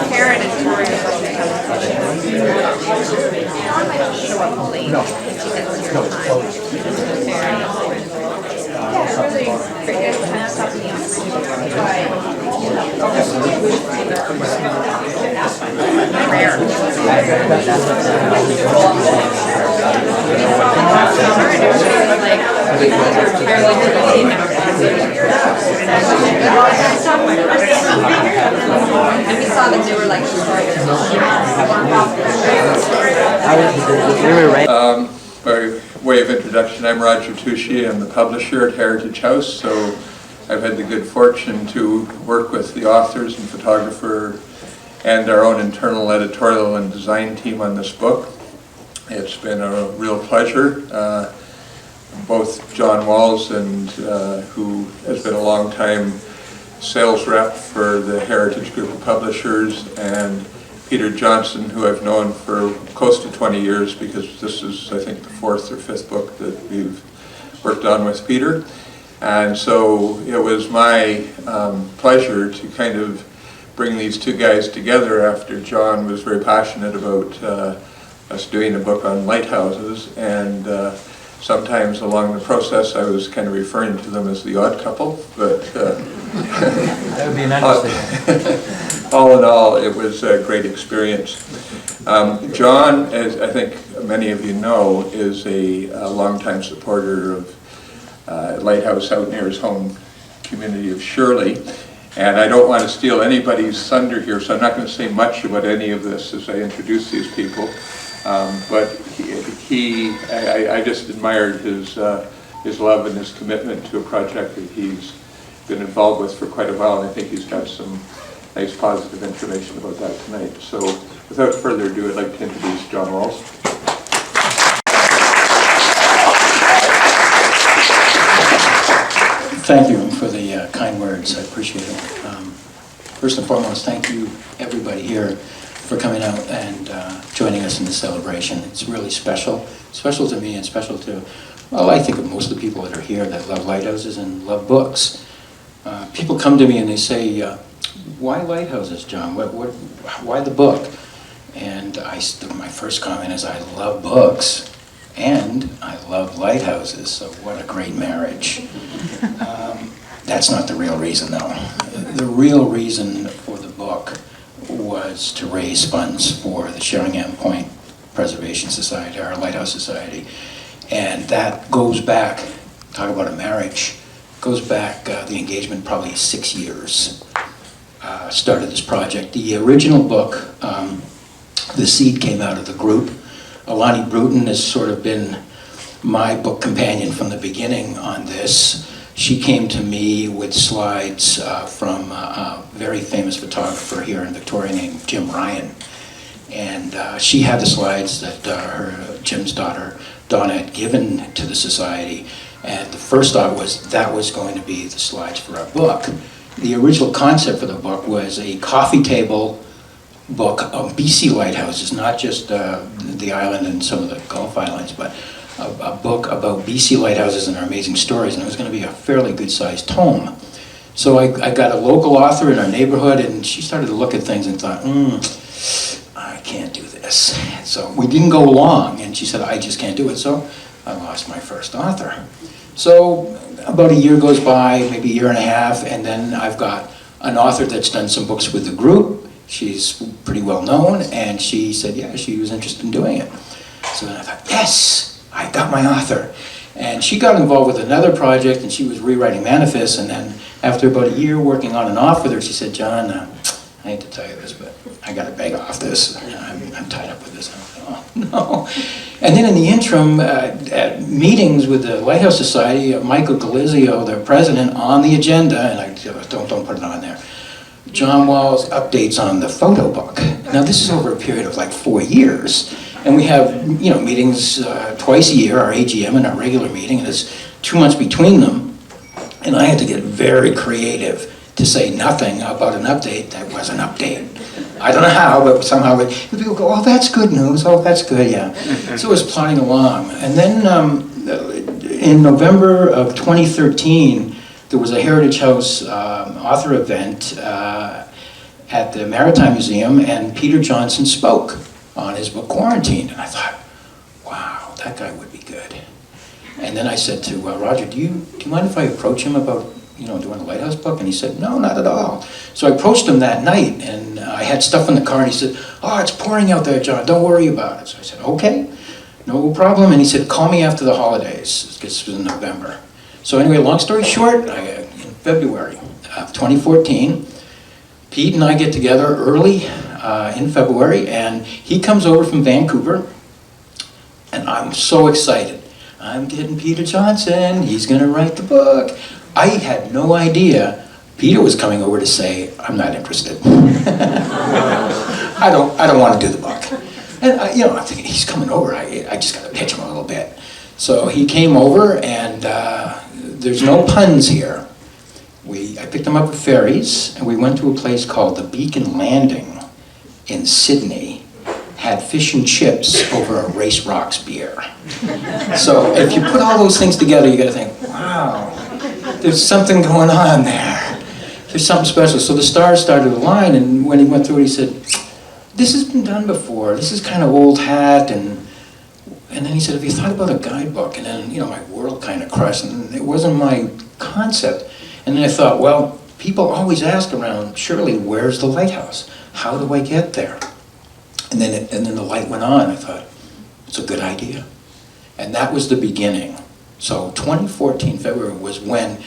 Karen is worried about the show up late. No. She gets here on time. Yeah, really great. Kind of stuff in the office. Rare. And we saw that they were like By way of introduction, I'm Rodger Touchie. I'm the publisher at Heritage House, so I've had the good fortune to work with the authors and photographer and our own internal editorial and design team on this book. It's been a real pleasure. Both John Walls, and who has been a long time sales rep for the Heritage Group of Publishers, and Peter Johnson, who I've known for close to 20 years, because this is, I think, the 4th or 5th book that we've worked on with Peter. And so it was my pleasure to kind of bring these two guys together after John was very passionate about us doing a book on lighthouses, and sometimes along the process I was kind of referring to them as the odd couple, but that would be an understatement. All in all, it was a great experience. John, as I think many of you know, is a longtime supporter of Lighthouse out near his home community of Shirley. And I don't want to steal anybody's thunder here, so I'm not going to say much about any of this as I introduce these people. But I just admired his love and his commitment to a project that he's been involved with for quite a while, and I think he's got some nice positive information about that tonight. So without further ado, I'd like to introduce John Walls. Thank you for the kind words. I appreciate it. First and foremost, thank you everybody here for coming out and joining us in the celebration. It's really special to me and special to, well, I think of most of the people that are here that love lighthouses and love books. People come to me and they say, why lighthouses, John? Why the book? And my first comment is, I love books and I love lighthouses, so what a great marriage. That's not the real reason, though. The real reason for the book was to raise funds for the Sheringham Point Preservation Society, our Lighthouse Society. And that goes back, talk about a marriage, goes back, the engagement probably 6 years. Started this project. The original book, the seed came out of the group. Elanie Bruton has sort of been my book companion from the beginning on this. She came to me with slides from a very famous photographer here in Victoria named Jim Ryan. And she had the slides that Jim's daughter, Donna, had given to the society. And the first thought was that was going to be the slides for our book. The original concept for the book was a coffee table book of BC lighthouses, not just the island and some of the Gulf Islands, but a book about BC lighthouses and their amazing stories, and it was going to be a fairly good-sized tome. So I got a local author in our neighborhood, and she started to look at things and thought, I can't do this. So we didn't go long, and she said, I just can't do it, so I lost my first author. So about a year goes by, maybe a year and a half, and then I've got an author that's done some books with the group. She's pretty well known, and she said, yeah, she was interested in doing it. So then I thought, yes, I got my author. And she got involved with another project, and she was rewriting manifests, and then after about a year working on and off with her, she said, John, I hate to tell you this, but I got to beg off this. I'm tied up with this. I'm like, oh, no. And then in the interim, at meetings with the Lighthouse Society, Michael Galizio, the president, on the agenda, and I don't put it on there, John Walls updates on the photo book. Now this is over a period of like 4 years, and we have meetings twice a year, our AGM and our regular meeting, and there's 2 months between them, and I had to get very creative to say nothing about an update that was an update. I don't know how, but somehow people go, oh, that's good news, oh, that's good, yeah. So it was plodding along, and then in November of 2013, there was a Heritage House author event at the Maritime Museum, and Peter Johnson spoke on his book Quarantined, and I thought, wow, that guy would be good. And then I said to Rodger, do you mind if I approach him about doing a Lighthouse book? And he said, no, not at all. So I approached him that night, and I had stuff in the car, and he said, oh, it's pouring out there, John, don't worry about it. So I said, okay, no problem. And he said, call me after the holidays, because this was in November. So anyway, long story short, in February of 2014, Pete and I get together early in February, and he comes over from Vancouver, and I'm so excited. I'm getting Peter Johnson, he's gonna write the book. I had no idea Peter was coming over to say, I'm not interested. I don't want to do the book. And I'm thinking, he's coming over, I just gotta pitch him a little bit. So he came over, and there's no puns here. I picked him up at ferries, and we went to a place called the Beacon Landing in Sydney, had fish and chips over a Race Rocks beer. So if you put all those things together, you gotta think, wow, there's something going on there. There's something special. So the stars started to align, and when he went through it, he said, this has been done before. This is kind of old hat, and then he said, have you thought about a guidebook? And then, my world kind of crushed, and it wasn't my concept. And then I thought, well, people always ask around Shirley, where's the lighthouse? How do I get there? And then the light went on. I thought, it's a good idea. And that was the beginning. So 2014, February, was when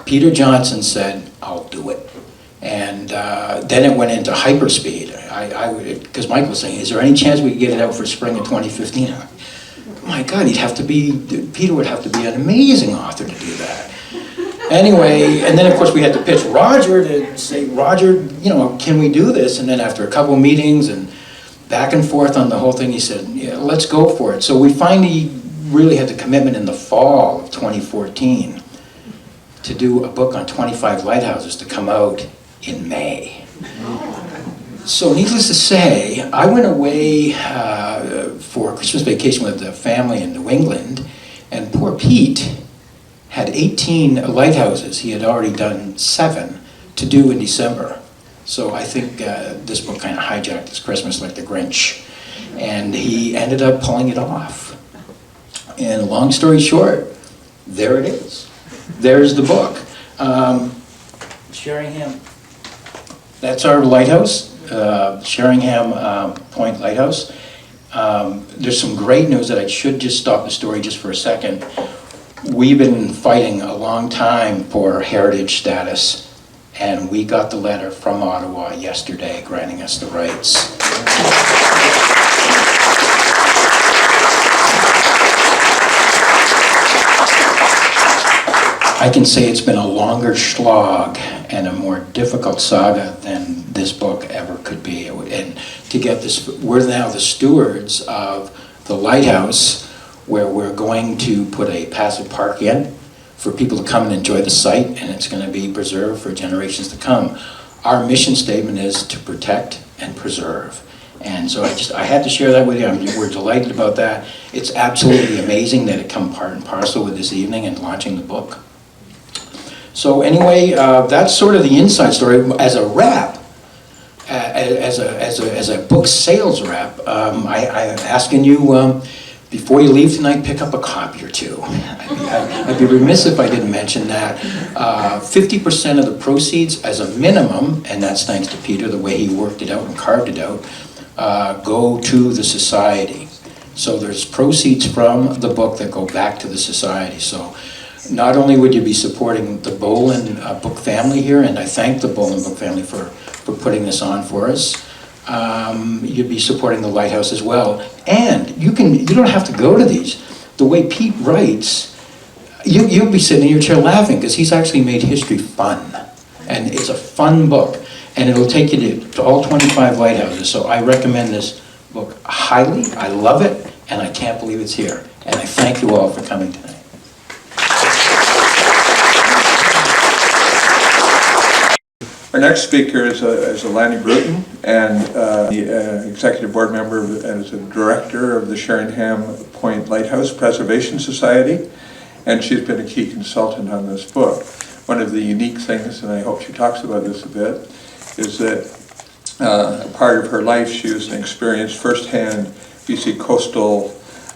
Peter Johnson said, I'll do it. And then it went into hyperspeed. Because Mike was saying, is there any chance we could get it out for spring of 2015? My God, Peter would have to be an amazing author to do that. Anyway, and then of course we had to pitch Rodger to say, Rodger, can we do this? And then after a couple meetings and back and forth on the whole thing, he said, yeah, let's go for it. So we finally really had the commitment in the fall of 2014 to do a book on 25 lighthouses to come out in May. So needless to say, I went away for Christmas vacation with the family in New England, and poor Pete had 18 lighthouses. He had already done 7 to do in December. So I think this book kind of hijacked his Christmas like the Grinch. And he ended up pulling it off. And long story short, there it is. There's the book. Sheringham, that's our lighthouse, Sheringham Point Lighthouse. There's some great news that I should just stop the story just for a second. We've been fighting a long time for heritage status, and we got the letter from Ottawa yesterday granting us the rights. I can say it's been a longer slog and a more difficult saga than this book ever could be. And to get this, we're now the stewards of the lighthouse, where we're going to put a passive park in for people to come and enjoy the site, and it's going to be preserved for generations to come. Our mission statement is to protect and preserve. And so I had to share that with you. We're delighted about that. It's absolutely amazing that it come part and parcel with this evening and launching the book. So anyway, that's sort of the inside story. As a rep, as a book sales rep, I'm asking you, before you leave tonight, pick up a copy or two. I'd be remiss if I didn't mention that. 50% of the proceeds as a minimum, and that's thanks to Peter, the way he worked it out and carved it out, go to the society. So there's proceeds from the book that go back to the society. So not only would you be supporting the Bolen book family here, and I thank the Bolen book family for putting this on for us, you'd be supporting the Lighthouse as well. And you don't have to go to these. The way Pete writes, you'll be sitting in your chair laughing, because he's actually made history fun. And it's a fun book. And it'll take you to all 25 lighthouses. So I recommend this book highly. I love it, and I can't believe it's here. And I thank you all for coming tonight. Our next speaker is Elanie Bruton, and the executive board member and is a director of the Sheringham Point Lighthouse Preservation Society, and she's been a key consultant on this book. one of the unique things, and I hope she talks about this a bit, is that part of her life she was experienced firsthand BC coastal,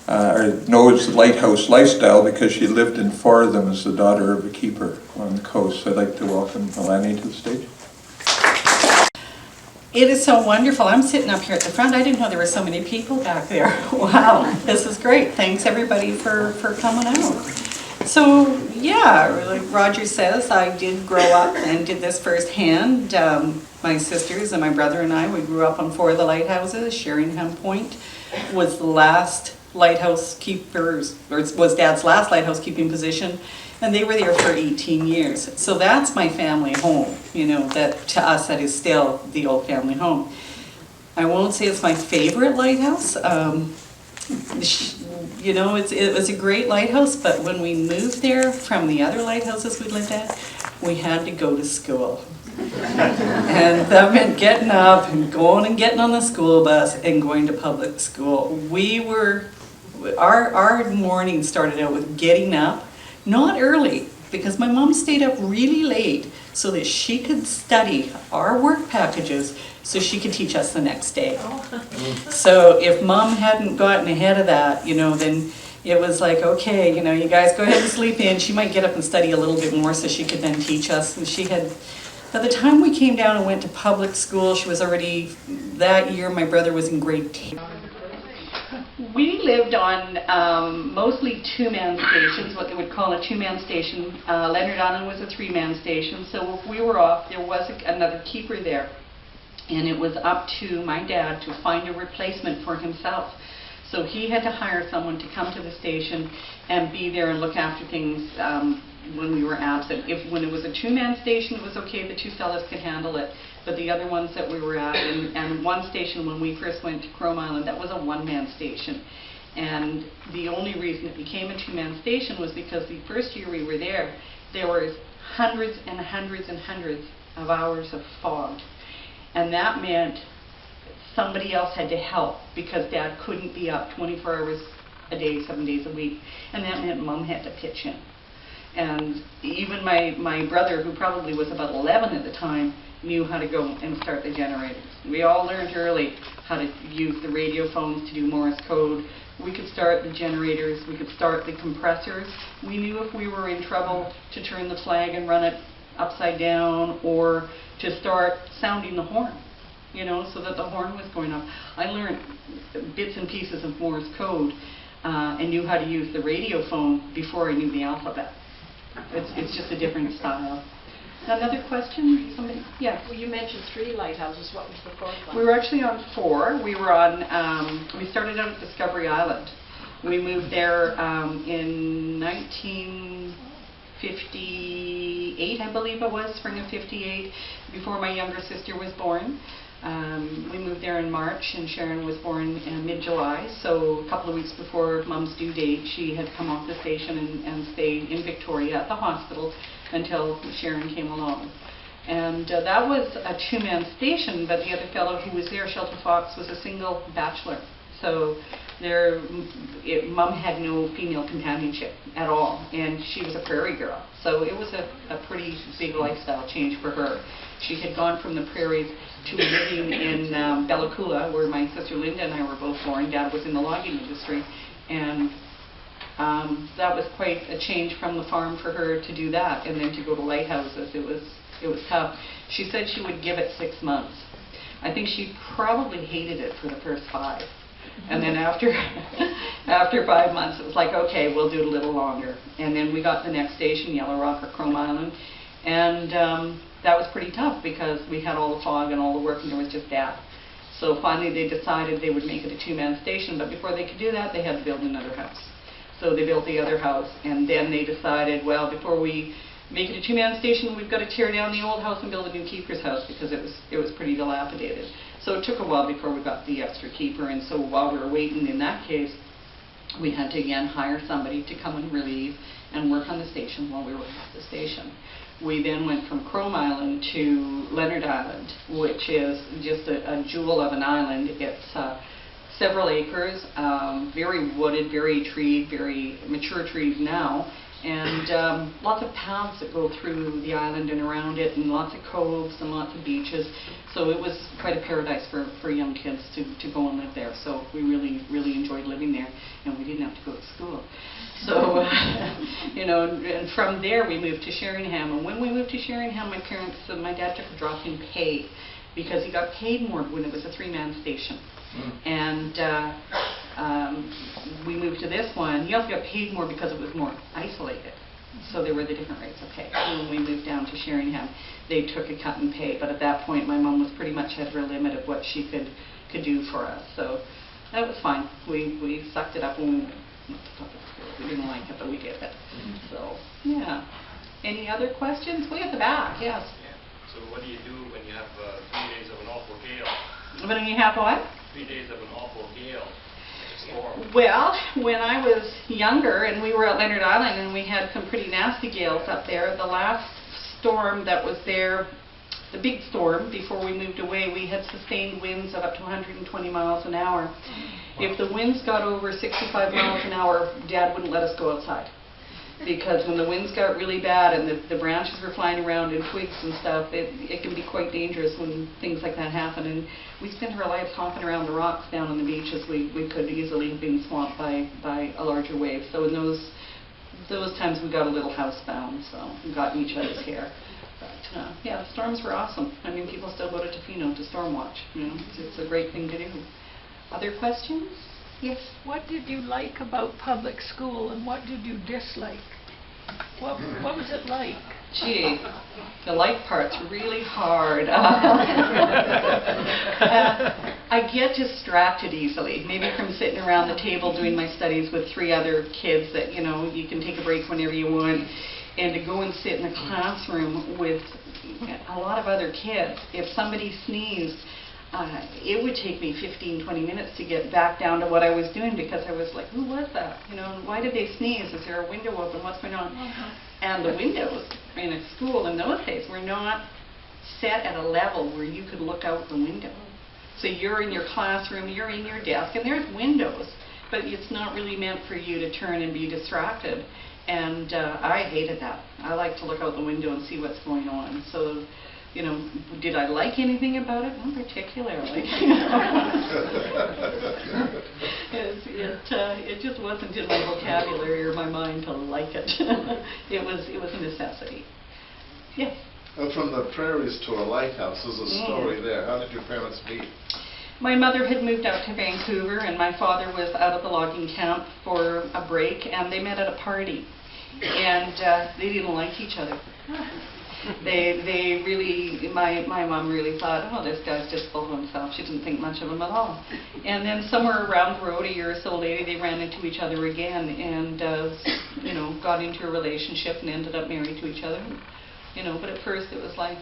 or knows the lighthouse lifestyle because she lived in 4 of them as the daughter of a keeper on the coast. So I'd like to welcome Elanie to the stage. It is so wonderful. I'm sitting up here at the front. I didn't know there were so many people back there. Wow, this is great. Thanks everybody for coming out. So yeah, like Rodger says, I did grow up and did this firsthand. My sisters and my brother and I, we grew up on 4 of the lighthouses. Sheringham Point was the last lighthouse keepers, or it was Dad's last lighthouse keeping position, and they were there for 18 years. So that's my family home, you know, that to us that is still the old family home. I won't say it's my favorite lighthouse. You know, it was a great lighthouse, but when we moved there from the other lighthouses we lived at, we had to go to school. And that meant getting up and going and getting on the school bus and going to public school. Our morning started out with getting up, not early, because my mom stayed up really late so that she could study our work packages so she could teach us the next day. So if Mom hadn't gotten ahead of that, you know, then it was like, okay, you know, you guys go ahead and sleep in. She might get up and study a little bit more so she could then teach us. And she had, by the time we came down and went to public school, she was already, that year my brother was in grade 10. We lived on mostly 2-man stations, what they would call a 2-man station. Leonard Island was a 3-man station, so if we were off, there was another keeper there. And it was up to my dad to find a replacement for himself. So he had to hire someone to come to the station and be there and look after things when we were absent. When it was a 2-man station, it was okay, the 2 fellas could handle it. But the other ones that we were at, and one station when we first went to Chrome Island, that was a 1-man station. And the only reason it became a 2-man station was because the first year we were there were hundreds and hundreds and hundreds of hours of fog. And that meant somebody else had to help because Dad couldn't be up 24 hours a day, 7 days a week. And that meant Mom had to pitch in. And even my brother, who probably was about 11 at the time, knew how to go and start the generators. We all learned early how to use the radio phones to do Morse code. We could start the generators, we could start the compressors. We knew if we were in trouble to turn the flag and run it upside down, or to start sounding the horn, you know, so that the horn was going off. I learned bits and pieces of Morse code and knew how to use the radio phone before I knew the alphabet. It's just a different style. Another question? Somebody? Yeah. Well, you mentioned 3 lighthouses. What was the 4th one? We were actually on 4. We were on, we started out at Discovery Island. We moved there in 1958, I believe it was, spring of 58, before my younger sister was born. We moved there in March, and Sharon was born in mid-July, so a couple of weeks before Mom's due date, she had come off the station and stayed in Victoria at the hospital until Sharon came along. And that was a 2-man station, but the other fellow who was there, Shelter Fox, was a single bachelor. So Mom had no female companionship at all, and she was a prairie girl. So it was a pretty big lifestyle change for her. She had gone from the prairies to living in Bella Coola, where my sister Linda and I were both born. Dad was in the logging industry, and that was quite a change from the farm for her to do that, and then to go to lighthouses. It was tough. She said she would give it 6 months. I think she probably hated it for the first 5. And then after 5 months, it was like, okay, we'll do it a little longer. And then we got the next station, Yellow Rock or Chrome Island, and that was pretty tough because we had all the fog and all the work, and there was just Dad. So finally they decided they would make it a 2-man station, but before they could do that, they had to build another house. So they built the other house, and then they decided, well, before we make it a 2-man station, we've got to tear down the old house and build a new keeper's house because it was pretty dilapidated. So it took a while before we got the extra keeper, and so while we were waiting in that case, we had to again hire somebody to come and relieve and work on the station while we were at the station. We then went from Chrome Island to Leonard Island, which is just a jewel of an island. It's several acres, very wooded, very treed, very mature trees now, And lots of paths that go through the island and around it, and lots of coves and lots of beaches. So it was quite a paradise for young kids to go and live there. So we really enjoyed living there, and we didn't have to go to school. So, and from there we moved to Sheringham. And when we moved to Sheringham, my dad took a drop in pay because he got paid more when it was a 3-man station. And we moved to this one. He also got paid more because it was more isolated. So there were the different rates of pay. When we moved down to Sheringham, they took a cut in pay. But at that point, my mom was pretty much at her limit of what she could do for us. So that was fine. We sucked it up when we went to public school. We didn't like it, but we did it. So, yeah. Any other questions? Way at the back, yes. So what do you do when you have 3 days of an awful gale? When you have what? 3 days of an awful gale, like a storm. Well, when I was younger and we were at Leonard Island and we had some pretty nasty gales up there, the last storm that was there, the big storm before we moved away, we had sustained winds of up to 120 miles an hour. If the winds got over 65 miles an hour, Dad wouldn't let us go outside. Because when the winds got really bad and the branches were flying around and twigs and stuff, it can be quite dangerous when things like that happen. And we spent our lives hopping around the rocks down on the beaches. We could easily have been swamped by a larger wave. So in those times we got a little housebound, so we got in each other's hair. But yeah, the storms were awesome. I mean, people still go to Tofino to storm watch. It's a great thing to do. Other questions? Yes. What did you like about public school and what did you dislike? What was it like? Gee, the like part's really hard. I get distracted easily, maybe from sitting around the table doing my studies with 3 other kids that, you can take a break whenever you want, and to go and sit in a classroom with a lot of other kids. If somebody sneezed, it would take me 15, 20 minutes to get back down to what I was doing because I was like, who was that? Why did they sneeze? Is there a window open? What's going on? And the windows in a school in those days were not set at a level where you could look out the window. So you're in your classroom, you're in your desk, and there's windows, but it's not really meant for you to turn and be distracted. And I hated that. I like to look out the window and see what's going on. So, did I like anything about it? Not particularly. It just wasn't in my vocabulary or my mind to like it. It was a necessity. Yes? From the prairies to a lighthouse, there's a story there. How did your parents meet? My mother had moved out to Vancouver and my father was out at the logging camp for a break, and they met at a party. And they didn't like each other. They really, my mom really thought, oh, this guy's just full of himself. She didn't think much of him at all. And then somewhere around the road, a year or so later, they ran into each other again and, got into a relationship and ended up married to each other. But at first it was like,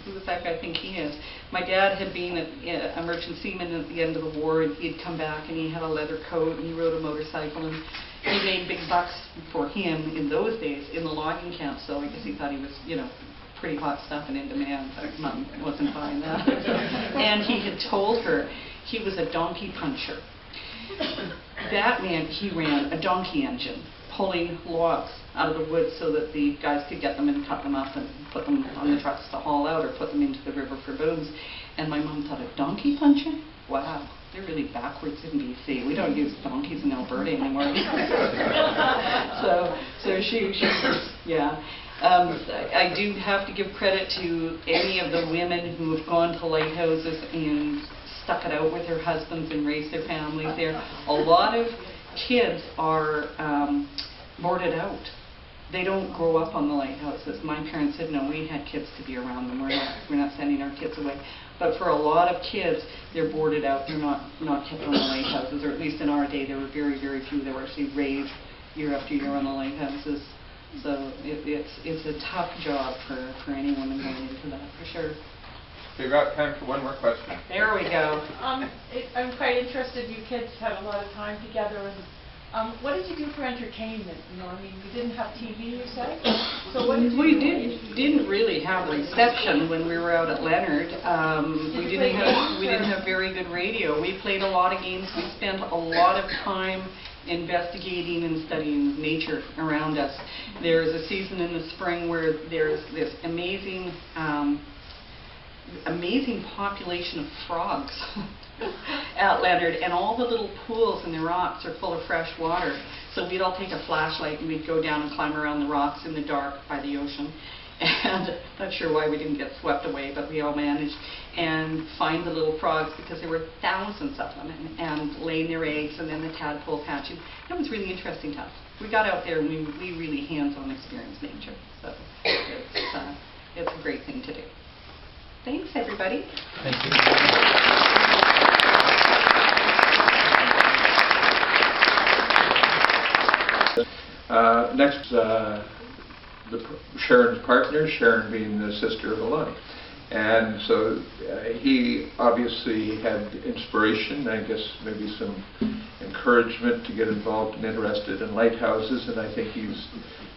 who does that guy think he is? My dad had been a merchant seaman at the end of the war, and he'd come back and he had a leather coat and he rode a motorcycle, and he made big bucks for him in those days in the logging camp, so I guess he thought he was, pretty hot stuff and in demand, but Mom wasn't buying that. And he had told her he was a donkey puncher. That meant he ran a donkey engine, pulling logs out of the woods so that the guys could get them and cut them up and put them on the trucks to haul out or put them into the river for booze. And my mom thought, a donkey puncher? Wow, they're really backwards in BC. We don't use donkeys in Alberta anymore. so she yeah. I do have to give credit to any of the women who have gone to lighthouses and stuck it out with their husbands and raised their families there. A lot of kids are boarded out. They don't grow up on the lighthouses. My parents said, no, we had kids to be around them. We're not sending our kids away. But for a lot of kids, they're boarded out. They're not kept on the lighthouses, or at least in our day, there were very, very few that were actually raised year after year on the lighthouses. So it's a tough job for any woman going into that, for sure. We've got time for one more question. There we go. I'm quite interested. You kids had a lot of time together. And what did you do for entertainment? You didn't have TV, you said. So what did you do? Didn't really have a reception when we were out at Leonard. We didn't have very good radio. We played a lot of games. We spent a lot of time investigating and studying nature around us. There's a season in the spring where there's this amazing population of frogs at Leonard, and all the little pools and the rocks are full of fresh water. So we'd all take a flashlight and we'd go down and climb around the rocks in the dark by the ocean. And not sure why we didn't get swept away, but we all managed, and find the little frogs, because there were thousands of them, and laying their eggs, and then the tadpoles hatching. It was really interesting to us. We got out there and we really hands-on experienced nature. So it's a great thing to do. Thanks, everybody. Thank you. Next, Sharon's partner, Sharon being the sister of Elanie. And so he obviously had inspiration, I guess maybe some encouragement to get involved and interested in lighthouses, and I think he's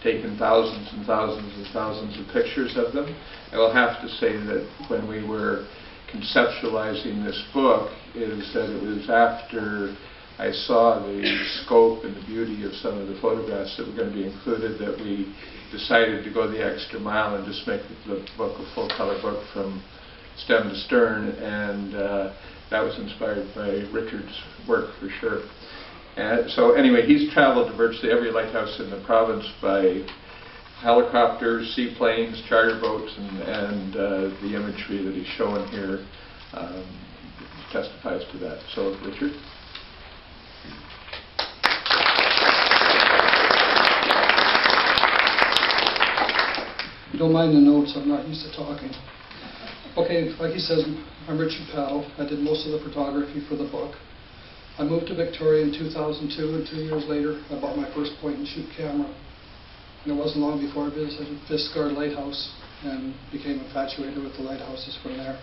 taken thousands and thousands and thousands of pictures of them. I will have to say that when we were conceptualizing this book, is that it was after I saw the scope and the beauty of some of the photographs that were going to be included that we decided to go the extra mile and just make the book a full-color book from stem to stern, and that was inspired by Richard's work for sure. And so anyway, he's traveled to virtually every lighthouse in the province by helicopters, seaplanes, charter boats, and the imagery that he's shown here testifies to that. So, Richard? You don't mind the notes, I'm not used to talking. Okay, like he says, I'm Richard Powell. I did most of the photography for the book. I moved to Victoria in 2002, and 2 years later I bought my first point-and-shoot camera. And it wasn't long before I visited Fiskard Lighthouse and became infatuated with the lighthouses from there.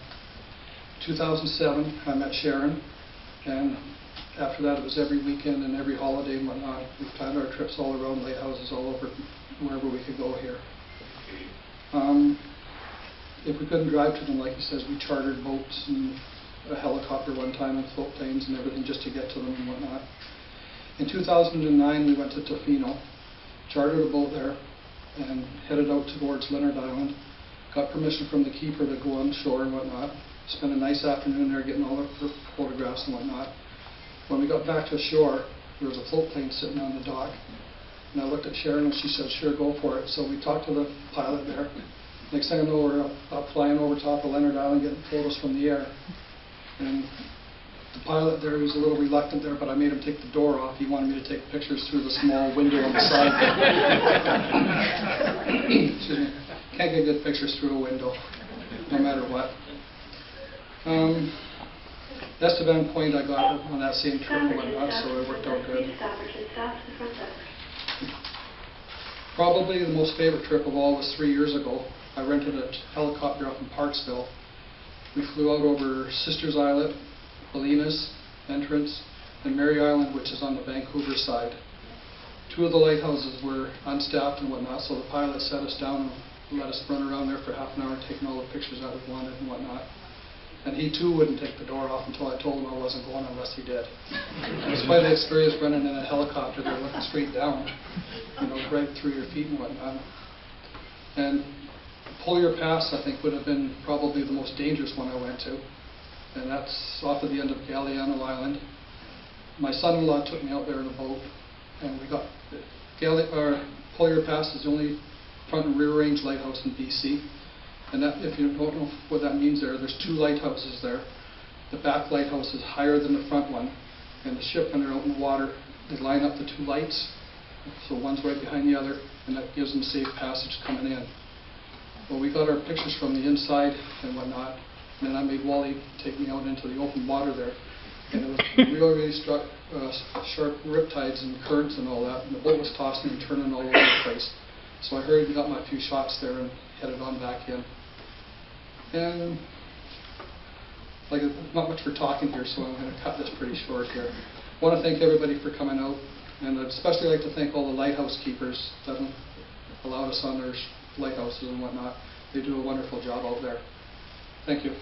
2007, I met Sharon, and after that it was every weekend and every holiday and whatnot. We planned our trips all around lighthouses all over, wherever we could go here. If we couldn't drive to them, like he says, we chartered boats and a helicopter one time and float planes and everything just to get to them and whatnot. In 2009 we went to Tofino, chartered a boat there and headed out towards Leonard Island. Got permission from the keeper to go on shore and whatnot. Spent a nice afternoon there getting all the photographs and whatnot. When we got back to shore, there was a float plane sitting on the dock. And I looked at Sharon and she said, sure, go for it. So we talked to the pilot there. Next thing I know, we're up flying over top of Leonard Island getting photos from the air. And the pilot there was a little reluctant there, but I made him take the door off. He wanted me to take pictures through the small window on the side. Excuse me. Can't get good pictures through a window, no matter what. Estevan Point I got on that same trip and whatnot, so it worked out good. Probably the most favorite trip of all was 3 years ago. I rented a helicopter up in Parksville. We flew out over Sisters Islet, Bolinas, Entrance, and Mary Island, which is on the Vancouver side. 2 of the lighthouses were unstaffed and whatnot, so the pilot set us down and let us run around there for half an hour taking all the pictures that we wanted and whatnot. And he too wouldn't take the door off until I told him I wasn't going unless he did. It was quite an experience running in a helicopter there looking straight down, you know, right through your feet and whatnot. And Pollier Pass, I think, would have been probably the most dangerous one I went to. And that's off at the end of Galiano Island. My son-in-law took me out there in a boat, and we got Pollier Pass is the only front and rear range lighthouse in BC. And that, if you don't know what that means there's 2 lighthouses there. The back lighthouse is higher than the front one, and the ship, when they're out in the water, they line up the 2 lights, so one's right behind the other, and that gives them safe passage coming in. Well, we got our pictures from the inside and whatnot, and then I made Wally take me out into the open water there, and it was really sharp riptides and currents and all that, and the boat was tossing and turning all over the place. So I hurried and got my few shots there and headed on back in. And like, not much for talking here, so I'm going to cut this pretty short here. I want to thank everybody for coming out, and I'd especially like to thank all the lighthouse keepers that allowed us on their lighthouses and whatnot. They do a wonderful job out there. Thank you.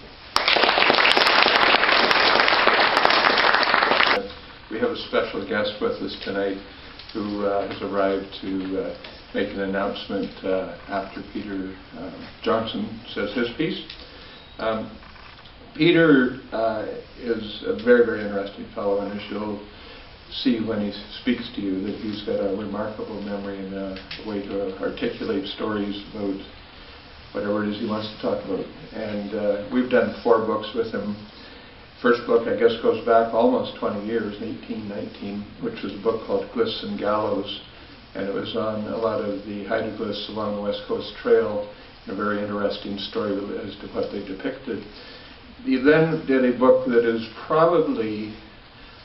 we have a special guest with us tonight who has arrived to make an announcement after Peter Johnson says his piece. Peter is a very, very interesting fellow, and as you'll see when he speaks to you, that he's got a remarkable memory and a way to articulate stories about whatever it is he wants to talk about. And we've done 4 books with him. First book, I guess, goes back almost 20 years, 1819, which was a book called Glyphs and Gallows, and it was on a lot of the hydroglyphs along the West Coast Trail, and a very interesting story as to what they depicted. He then did a book that is probably,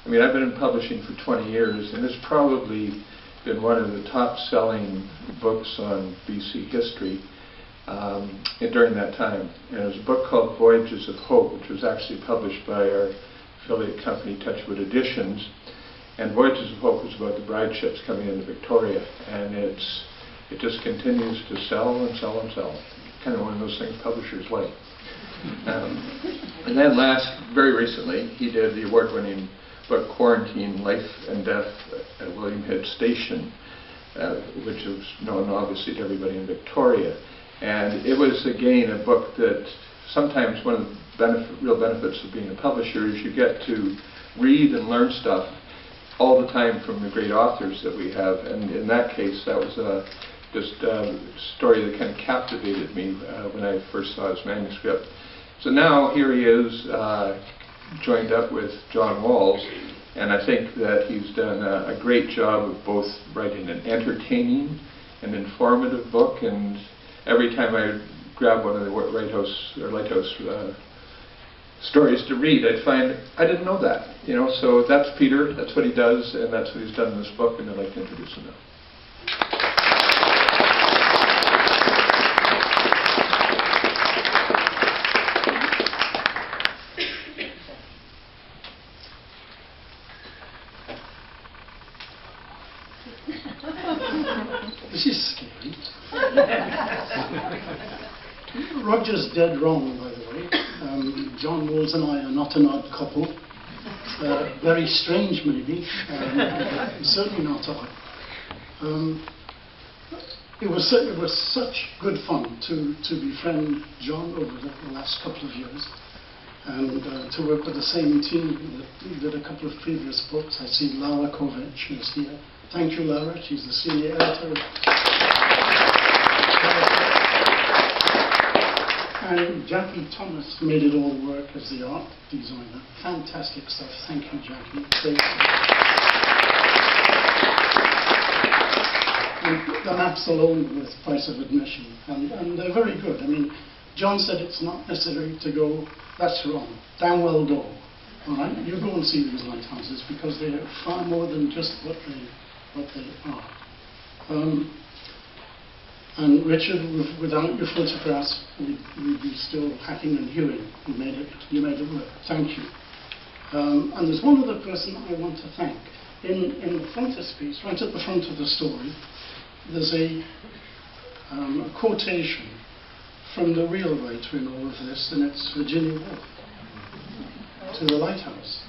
I mean, I've been in publishing for 20 years, and it's probably been one of the top-selling books on BC history during that time. And it was a book called Voyages of Hope, which was actually published by our affiliate company, Touchie Editions. And Voyages of Hope was about the bride ships coming into Victoria, and it just continues to sell and sell and sell. Kind of one of those things publishers like. And then very recently, he did the award-winning book Quarantine, Life and Death at William Head Station, which is known obviously to everybody in Victoria. And it was, again, a book that sometimes one of the real benefits of being a publisher is you get to read and learn stuff all the time from the great authors that we have. And in that case, that was just a story that kind of captivated me when I first saw his manuscript. So now here he is, joined up with John Walls, and I think that he's done a great job of both writing an entertaining and informative book. And every time I grab one of the Lighthouse stories to read, I'd find I didn't know that. You know, so that's Peter. That's what he does, and that's what he's done in this book. And I'd like to introduce him now. This is scary. Rodger's dead wrong, by the way. John Walls and I are not an odd couple. Very strange, maybe. Certainly not odd. It was such good fun to befriend John over the last couple of years, and to work with the same team that did a couple of previous books. I see Laura Kovac is here. Thank you, Laura. She's the senior editor. And Jackie Thomas made it all work as the art designer. Fantastic stuff. Thank you, Jackie. Great. And the maps alone with price of admission, and they're very good. I mean, John said it's not necessary to go. That's wrong. Damn well go. All right, you go and see these lighthouses because they are far more than just what they are. And Richard, without your photographs, we'd be still hacking and hewing. You made it work. Thank you. And there's one other person I want to thank. In the frontispiece, right at the front of the story, there's a quotation from the real writer in all of this, and it's Virginia Woolf, To the Lighthouse.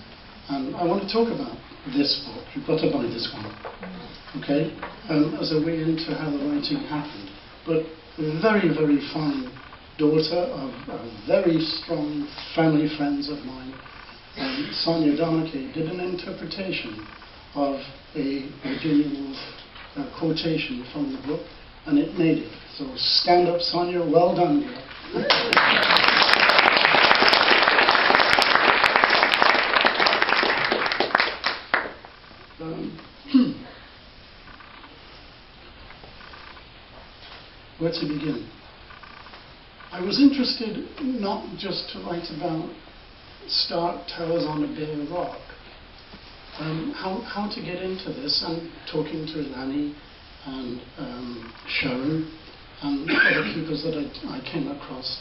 And I want to talk about this book. You've got to buy this one, okay? As a way into how the writing happened. But very, very fine daughter of very strong family friends of mine, Sonia Darkey, did an interpretation of a Virginia Woolf quotation from the book, and it made it. So stand up, Sonia. Well done, girl. Where to begin? I was interested not just to write about stark towers on a bare rock, how to get into this, and talking to Elanie and Sharon and other keepers that I came across.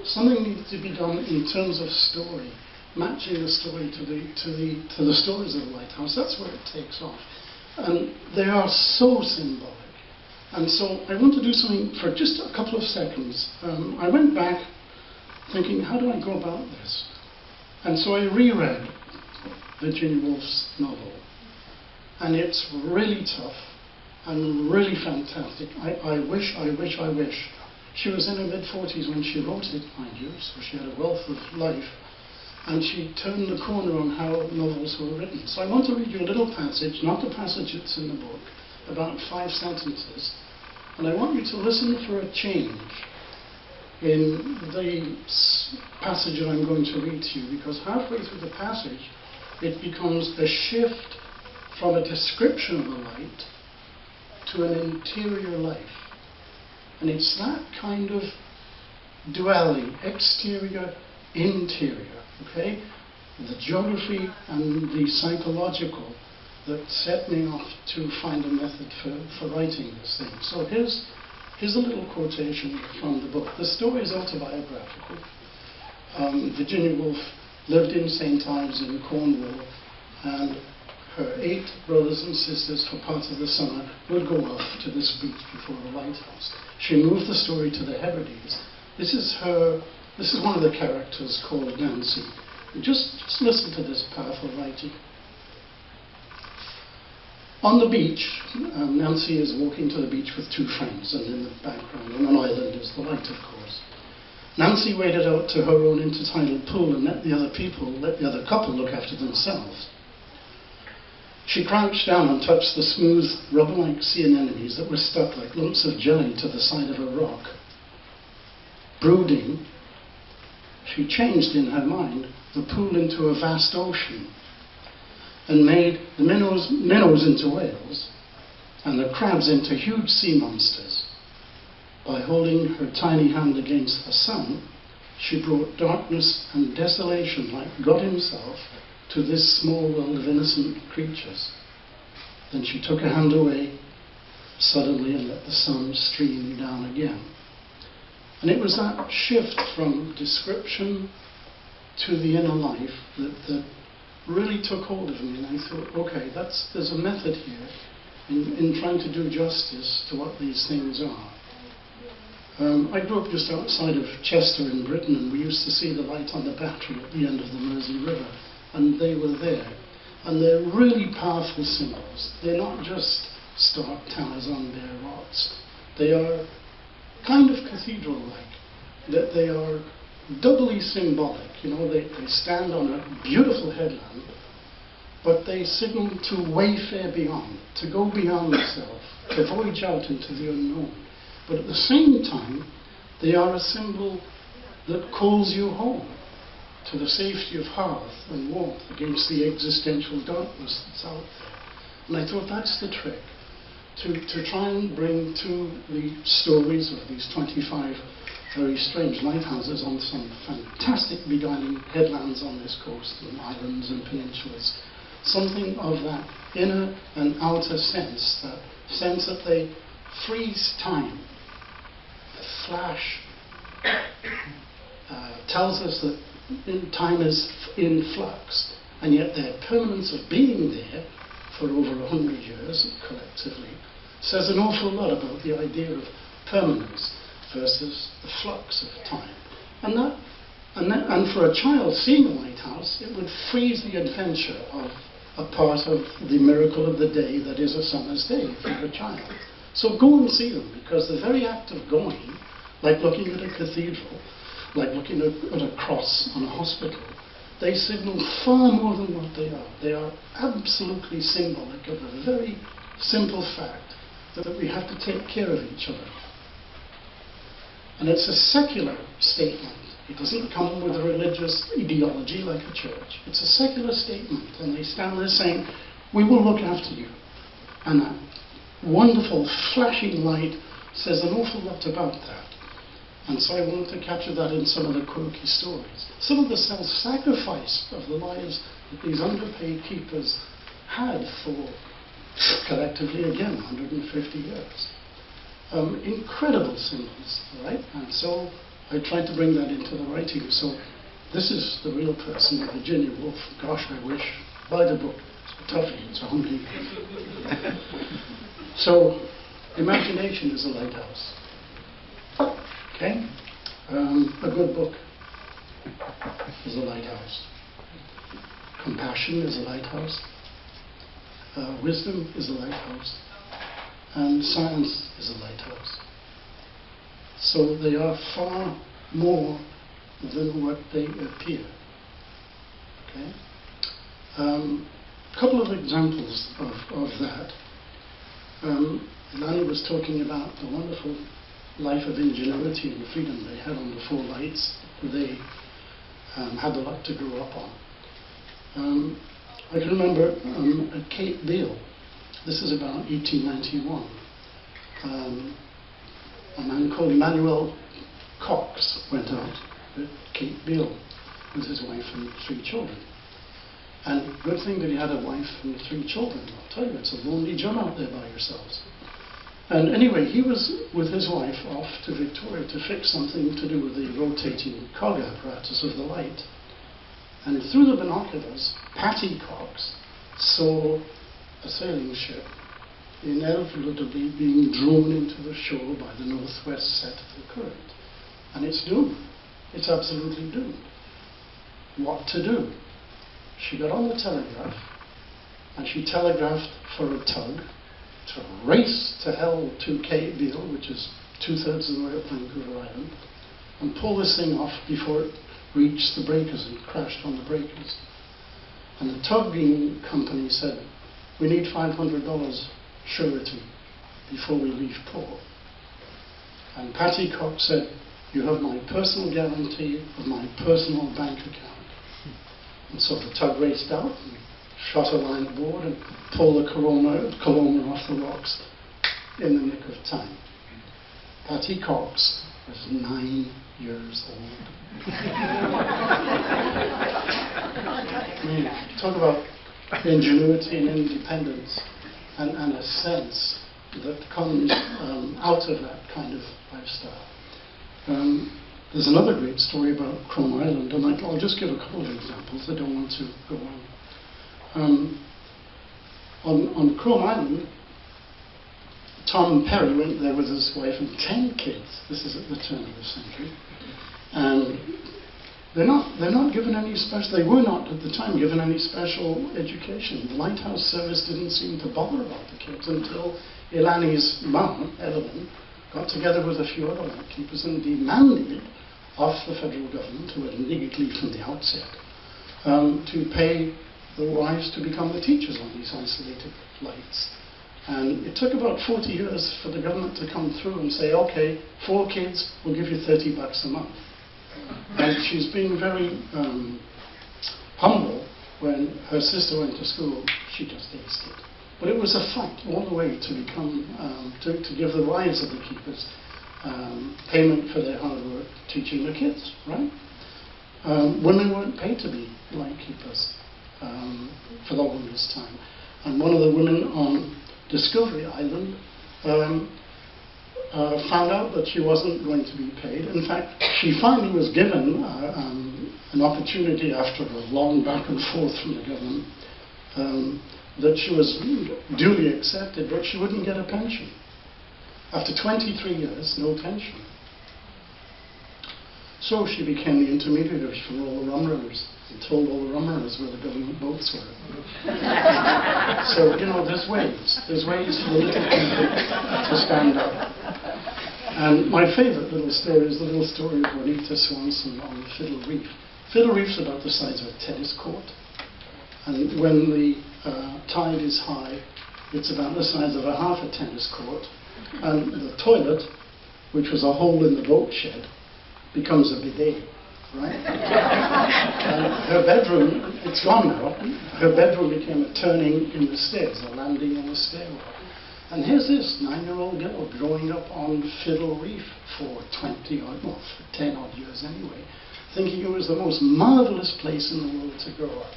Something needed to be done in terms of story, matching the story to the stories of the Lighthouse. That's where it takes off, and they are so symbolic. And so I want to do something for just a couple of seconds. I went back thinking, how do I go about this? And so I reread Virginia Woolf's novel. And it's really tough and really fantastic. I wish she was in her mid-40s when she wrote it, mind you, so she had a wealth of life. And she turned the corner on how novels were written. So I want to read you a little passage, not the passage that's in the book, about 5 sentences. And I want you to listen for a change in the passage that I'm going to read to you, because halfway through the passage, it becomes a shift from a description of the light to an interior life. And it's that kind of duality, exterior, interior, okay? The geography and the psychological that set me off to find a method for writing this thing. So here's a little quotation from the book. The story is autobiographical. Virginia Woolf lived in St. Ives in Cornwall, and her 8 brothers and sisters for part of the summer would go off to this beach before the Lighthouse. She moved the story to the Hebrides. This is one of the characters called Nancy. Just listen to this powerful writing. On the beach, Nancy is walking to the beach with 2 friends, and in the background on an island is the light, of course. Nancy waded out to her own intertidal pool and let the other couple look after themselves. She crouched down and touched the smooth, rubber-like sea anemones that were stuck like lumps of jelly to the side of a rock. Brooding, she changed in her mind the pool into a vast ocean and made the minnows into whales and the crabs into huge sea monsters. By holding her tiny hand against the sun, she brought darkness and desolation like God himself to this small world of innocent creatures. Then she took her hand away suddenly and let the sun stream down again. And it was that shift from description to the inner life that really took hold of me, and I thought, okay, there's a method here in trying to do justice to what these things are. I grew up just outside of Chester in Britain, and we used to see the light on the battery at the end of the Mersey River, and they were there. And they're really powerful symbols. They're not just stark towers on bare rods. They are kind of cathedral-like, that they are doubly symbolic. You know, they stand on a beautiful headland, but they signal to wayfare beyond, to go beyond the self, to voyage out into the unknown. But at the same time, they are a symbol that calls you home, to the safety of hearth and warmth against the existential darkness that's out there. And I thought that's the trick, to try and bring to the stories of these 25 very strange lighthouses on some fantastic beguiling headlands on this coast and islands and peninsulas, something of that inner and outer sense that they freeze time. The flash tells us that time is in flux, and yet their permanence of being there for over 100 years collectively says an awful lot about the idea of permanence versus the flux of time. And for a child seeing a lighthouse, it would freeze the adventure of a part of the miracle of the day that is a summer's day for a child. So go and see them, because the very act of going, like looking at a cathedral, like looking at a cross on a hospital, they signal far more than what they are. They are absolutely symbolic of a very simple fact that we have to take care of each other. And it's a secular statement. It doesn't come with a religious ideology like a church. It's a secular statement, and they stand there saying, we will look after you. And that wonderful flashing light says an awful lot about that. And so I wanted to capture that in some of the quirky stories. Some of the self-sacrifice of the lives that these underpaid keepers had for, collectively again, 150 years. Incredible symbols, right? And so I tried to bring that into the writing. So this is the real person, Virginia Woolf. Gosh, I wish. Buy the book. It's a toughie. It's only. So, imagination is a lighthouse. Okay? A good book is a lighthouse. compassion is a lighthouse, wisdom is a lighthouse, and science is a lighthouse. So they are far more than what they appear. Okay? Couple of examples of that. Elanie was talking about the wonderful life of ingenuity and freedom they had on the 4 lights they had the luck to grow up on. I can remember at Cape Beale, this is about 1891, a man called Emmanuel Cox went out at Cape Beale with his wife and 3 children. And good thing that he had a wife and 3 children. I'll tell you, it's a lonely job out there by yourselves. And anyway, he was with his wife off to Victoria to fix something to do with the rotating cog apparatus of the light. And through the binoculars, Patty Cox saw a sailing ship inevitably being drawn into the shore by the northwest set of the current. And it's doomed. It's absolutely doomed. What to do? She got on the telegraph and she telegraphed for a tug to race to hell to Cape Beale, which is 2/3 of the way up Vancouver Island, and pull this thing off before it reached the breakers and crashed on the breakers. And the tugging company said, we need $500 surety before we leave port. And Patty Cox said, you have my personal guarantee of my personal bank account. And so the tug raced out and shot a line aboard and pulled the Coloma off the rocks in the nick of time. Patty Cox was 9 years old. I mean, talk about ingenuity and independence and a sense that comes out of that kind of lifestyle. There's another great story about Chrome Island, and I'll just give a couple of examples. I don't want to go on. On Chrome Island, Tom Perry went there with his wife and 10 kids. This is at the turn of the century. And they're not given any special, they were not at the time given any special education. The Lighthouse service didn't seem to bother about the kids until Elanie's mum, Elanie, got together with a few other lightkeepers and demanded of the federal government, who had niggardly from the outset, to pay the wives to become the teachers on these isolated lights. And it took about 40 years for the government to come through and say, okay, 4 kids, we'll give you $30 a month. And she's been very humble. When her sister went to school, she just aced it. But it was a fight all the way to become, to give the wives of the keepers payment for their hard work teaching the kids, right? Women weren't paid to be light keepers for the longest time. And one of the women on Discovery Island found out that she wasn't going to be paid. In fact, she finally was given an opportunity after a long back and forth from the government that she was duly accepted, but she wouldn't get a pension. After 23 years, no pension. So she became the intermediary for all the rum runners and told all the rum runners where the government boats were. So, you know, there's ways for the little people to stand up. And my favourite little story is the little story of Juanita Swanson on the Fiddle Reef. Fiddle Reef's about the size of a tennis court. And when the tide is high, it's about the size of a half a tennis court. And the toilet, which was a hole in the boat shed, becomes a bidet, right? And her bedroom, it's gone now, her bedroom became a turning in the stairs, a landing on the stairwell. And here's this 9-year-old girl growing up on Fiddle Reef for 10 odd years anyway, thinking it was the most marvelous place in the world to grow up.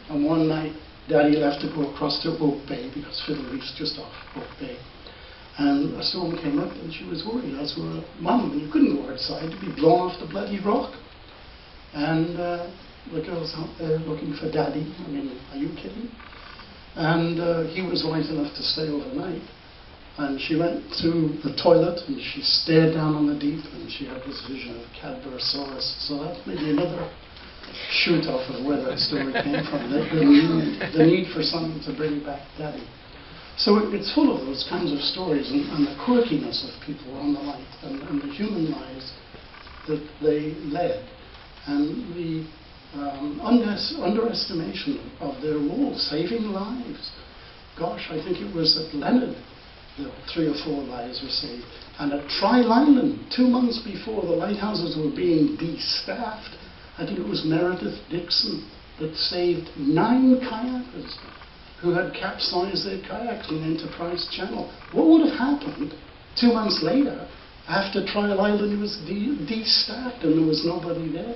And one night, Daddy left to go across to Oak Bay, because Fiddle Reef's just off Oak Bay. And a storm came up and she was worried, as were Mum. You couldn't go outside, you'd be blown off the bloody rock. And the girl's out there looking for Daddy. I mean, are you kidding? And he was wise enough to stay overnight. And she went to the toilet and she stared down on the deep and she had this vision of Cadborosaurus. So that's maybe another shoot off of where that story came from, the need for someone to bring back Daddy. So it's full of those kinds of stories and the quirkiness of people on the light and the human lives that they led and the underestimation of their role, saving lives. Gosh, I think it was at Leonard that 3 or 4 lives were saved. And at Trial Island, 2 months before the lighthouses were being de-staffed, I think it was Meredith Dixon that saved 9 kayakers who had capsized their kayaks in Enterprise Channel. What would have happened 2 months later after Trial Island was de-staffed and there was nobody there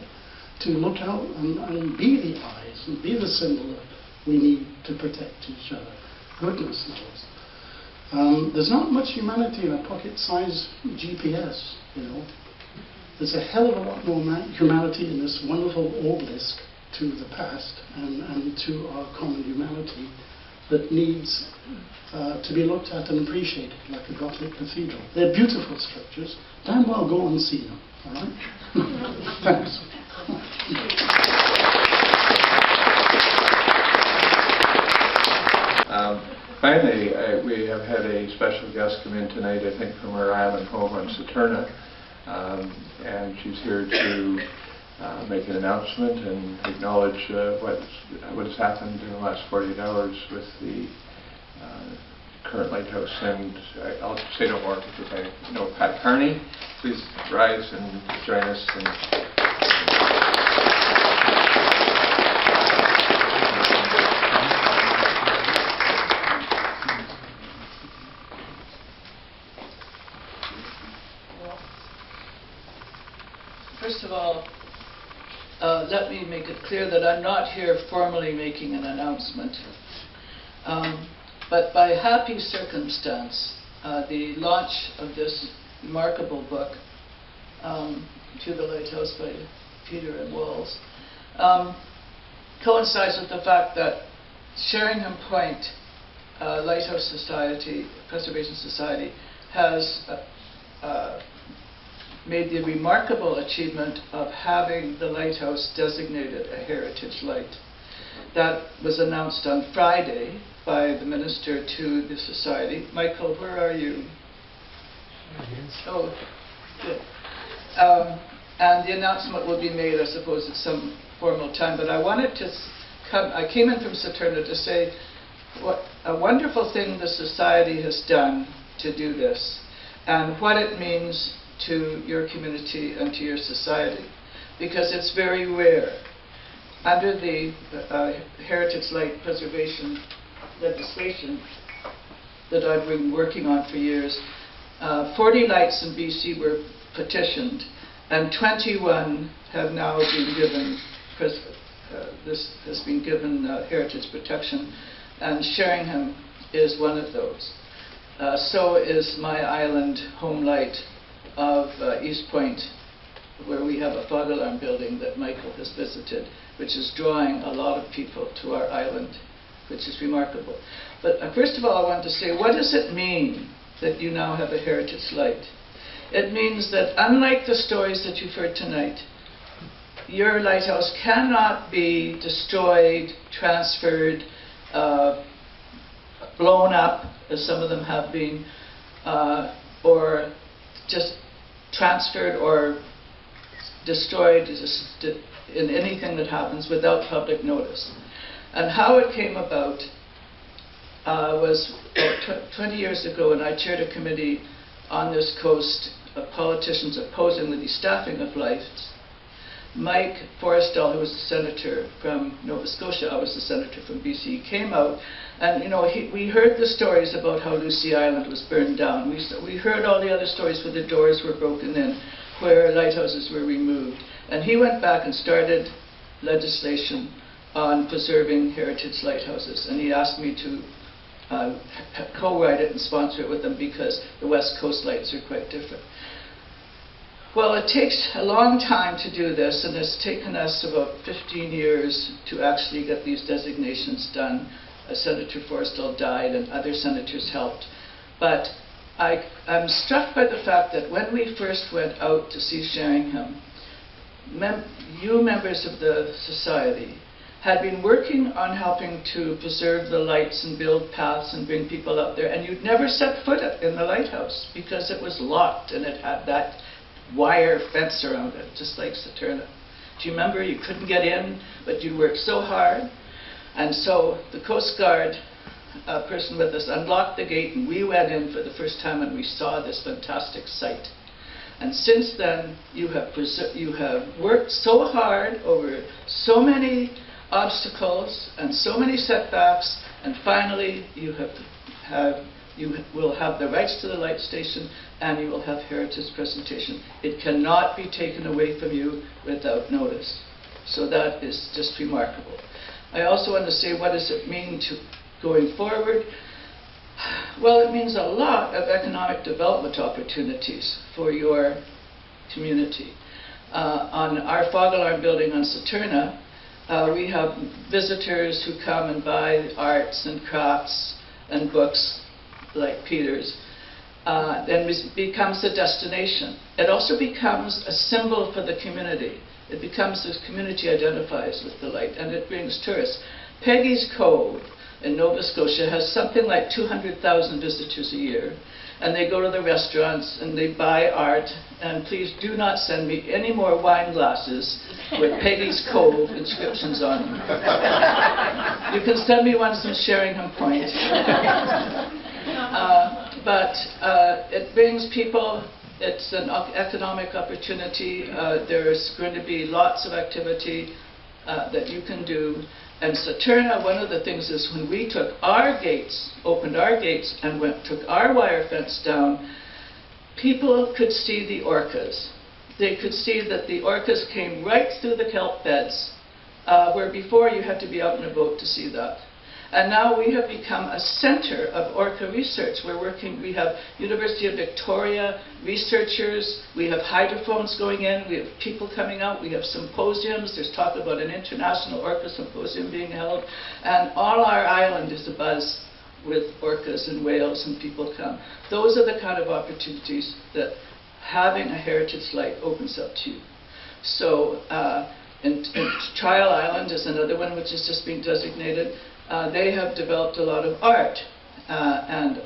to look out and be the eyes and be the symbol that we need to protect each other? Goodness knows. There's not much humanity in a pocket-sized GPS, you know. There's a hell of a lot more humanity in this wonderful obelisk to the past and to our common humanity that needs to be looked at and appreciated like a Gothic cathedral. They're beautiful structures. Damn well go and see them, all right? Thanks. Finally, we have had a special guest come in tonight, I think from our island home on Saturna, and she's here to make an announcement and acknowledge what has happened in the last 48 hours with the current lighthouse. And I'll say no more because I know Pat Carney. Please rise and join us. First of all, let me make it clear that I'm not here formally making an announcement. But by happy circumstance, the launch of this remarkable book, To the Lighthouse by Peter and Walls, coincides with the fact that Sheringham Point Lighthouse Society, Preservation Society, has made the remarkable achievement of having the lighthouse designated a heritage light. That was announced on Friday by the minister to the society. Michael, where are you? Oh, good. And the announcement will be made, I suppose, at some formal time. But I wanted to I came in from Saturna to say what a wonderful thing the society has done to do this, and what it means to your community and to your society, because it's very rare. Under the Heritage Light Preservation legislation that I've been working on for years, 40 lights in BC were petitioned, and 21 have now been given, this has been given heritage protection, and Sheringham is one of those. So is my island home light of East Point, where we have a fog alarm building that Michael has visited, which is drawing a lot of people to our island, which is remarkable. But first of all, I want to say, what does it mean that you now have a heritage light? It means that unlike the stories that you've heard tonight, your lighthouse cannot be destroyed, transferred, blown up, as some of them have been, or just transferred or destroyed in anything that happens without public notice. And how it came about was 20 years ago, and I chaired a committee on this coast of politicians opposing the destaffing of lights. Mike Forrestal, who was the senator from Nova Scotia, I was the senator from BC, came out, and we heard the stories about how Lucy Island was burned down. We heard all the other stories where the doors were broken in, where lighthouses were removed. And he went back and started legislation on preserving heritage lighthouses. And he asked me to co-write it and sponsor it with him because the West Coast lights are quite different. Well, it takes a long time to do this, and it's taken us about 15 years to actually get these designations done. Senator Forrestal died and other senators helped. But I'm struck by the fact that when we first went out to see Sheringham, you members of the society had been working on helping to preserve the lights and build paths and bring people up there, and you'd never set foot in the lighthouse because it was locked and it had that wire fence around it, just like Saturna. Do you remember? You couldn't get in, but you worked so hard. And so the Coast Guard person with us unlocked the gate, and we went in for the first time, and we saw this fantastic sight. And since then, you have worked so hard over so many obstacles and so many setbacks, and finally you will have the rights to the light station, and you will have heritage presentation. It cannot be taken away from you without notice. So that is just remarkable. I also want to say, what does it mean to going forward? Well, it means a lot of economic development opportunities for your community. On our fog alarm building on Saturna, we have visitors who come and buy arts and crafts and books like Peter's. Then it becomes a destination. It also becomes a symbol for the community. It becomes this community identifies with the light, and it brings tourists. Peggy's Cove in Nova Scotia has something like 200,000 visitors a year, and they go to the restaurants and they buy art. And please do not send me any more wine glasses with Peggy's Cove inscriptions on them. You can send me ones from Sheringham Point. But it brings people. It's an economic opportunity. There's going to be lots of activity that you can do. And Saturna, one of the things is when we took our gates, opened our gates, and took our wire fence down, people could see the orcas. They could see that the orcas came right through the kelp beds, where before you had to be out in a boat to see that. And now we have become a center of orca research. We have University of Victoria researchers, we have hydrophones going in, we have people coming out, we have symposiums, there's talk about an international orca symposium being held, and all our island is abuzz with orcas and whales, and people come. Those are the kind of opportunities that having a heritage light opens up to you. So, and Trial Island is another one which has just been designated. They have developed a lot of art, and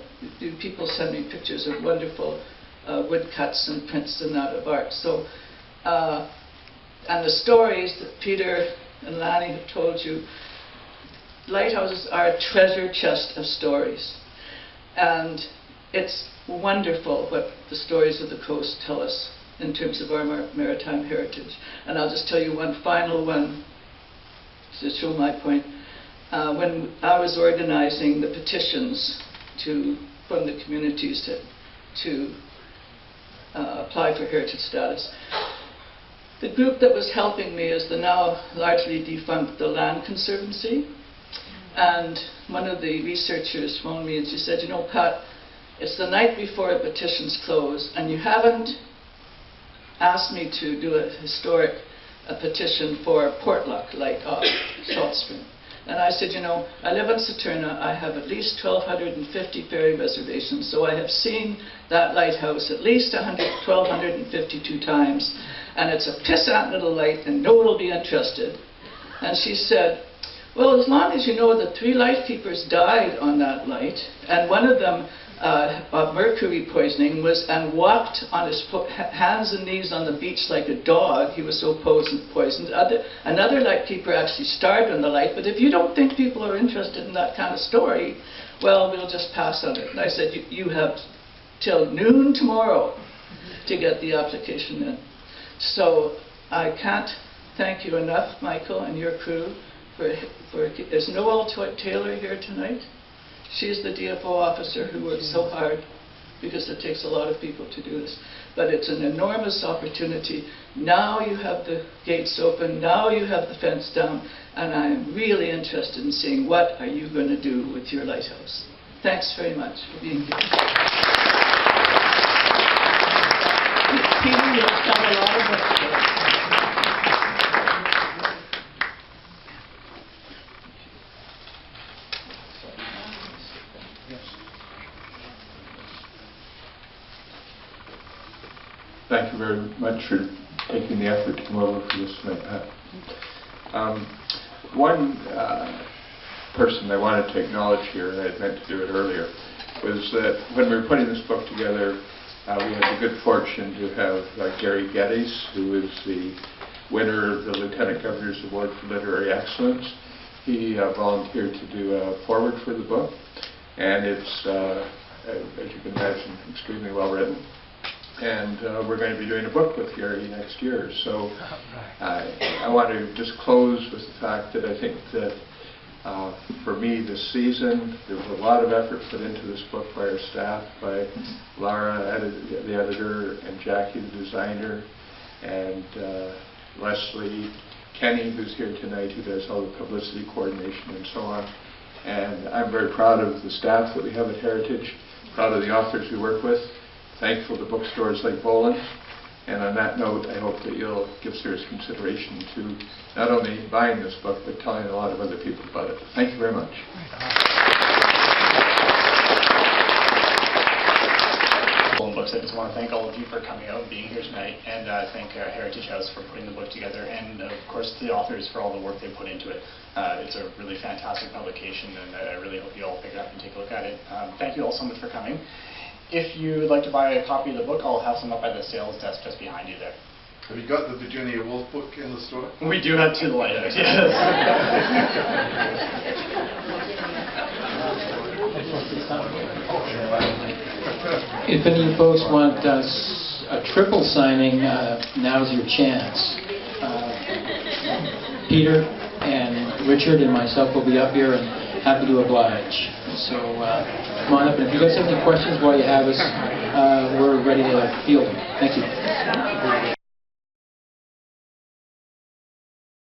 people send me pictures of wonderful woodcuts and prints and that of art. So, and the stories that Peter and Elanie have told you, lighthouses are a treasure chest of stories. And it's wonderful what the stories of the coast tell us in terms of our maritime heritage. And I'll just tell you one final one to show my point. When I was organizing the petitions from the communities to apply for heritage status, the group that was helping me is the now largely defunct the Land Conservancy. And one of the researchers phoned me and she said, you know, Pat, it's the night before the petitions close, and you haven't asked me to do a petition for Portlock Light off Salt Spring. And I said, you know, I live in Saturna, I have at least 1,250 ferry reservations, so I have seen that lighthouse at least 1,252 times, and it's a pissant little light, and no one will be interested. And she said, well, as long as you know the 3 lightkeepers died on that light, and one of them of mercury poisoning and walked on his hands and knees on the beach like a dog. He was so poisoned. Another lightkeeper actually starved on the light. But if you don't think people are interested in that kind of story, well, we'll just pass on it. And I said, you have till noon tomorrow to get the application in. So I can't thank you enough, Michael, and your crew. There's Noel Taylor here tonight. She's the DFO officer who works so hard because it takes a lot of people to do this. But it's an enormous opportunity. Now you have the gates open, now you have the fence down, and I'm really interested in seeing what are you going to do with your lighthouse. Thanks very much for being here. Peter, you've done a lot of work for us. Thank you very much for taking the effort to come over for this tonight, Pat. One person I wanted to acknowledge here, and I had meant to do it earlier, was that when we were putting this book together, we had the good fortune to have Gary Geddes, who is the winner of the Lieutenant Governor's Award for Literary Excellence. He volunteered to do a foreword for the book, and it's, as you can imagine, extremely well written. And we're going to be doing a book with Gary next year. So I want to just close with the fact that I think that for me this season, there was a lot of effort put into this book by our staff, by Lara, the editor, and Jackie, the designer, and Leslie, Kenny, who's here tonight, who does all the publicity coordination and so on. And I'm very proud of the staff that we have at Heritage, proud of the authors we work with, thankful to bookstores like Bolen. And on that note, I hope that you'll give serious consideration to not only buying this book, but telling a lot of other people about it. Thank you very much. Bolen Books, I just want to thank all of you for coming out and being here tonight, and thank Heritage House for putting the book together, and of course the authors for all the work they put into it. It's a really fantastic publication, and I really hope you all pick it up and take a look at it. Thank you all so much for coming. If you would like to buy a copy of the book, I'll have some up by the sales desk just behind you there. Have you got the Virginia Woolf book in the store? We do have To the Lighthouse, yes. If any of you folks want a triple signing, now's your chance. Peter and Richard and myself will be up here and happy to oblige. So come on up, and if you guys have any questions while you have us, we're ready to field them. Thank you.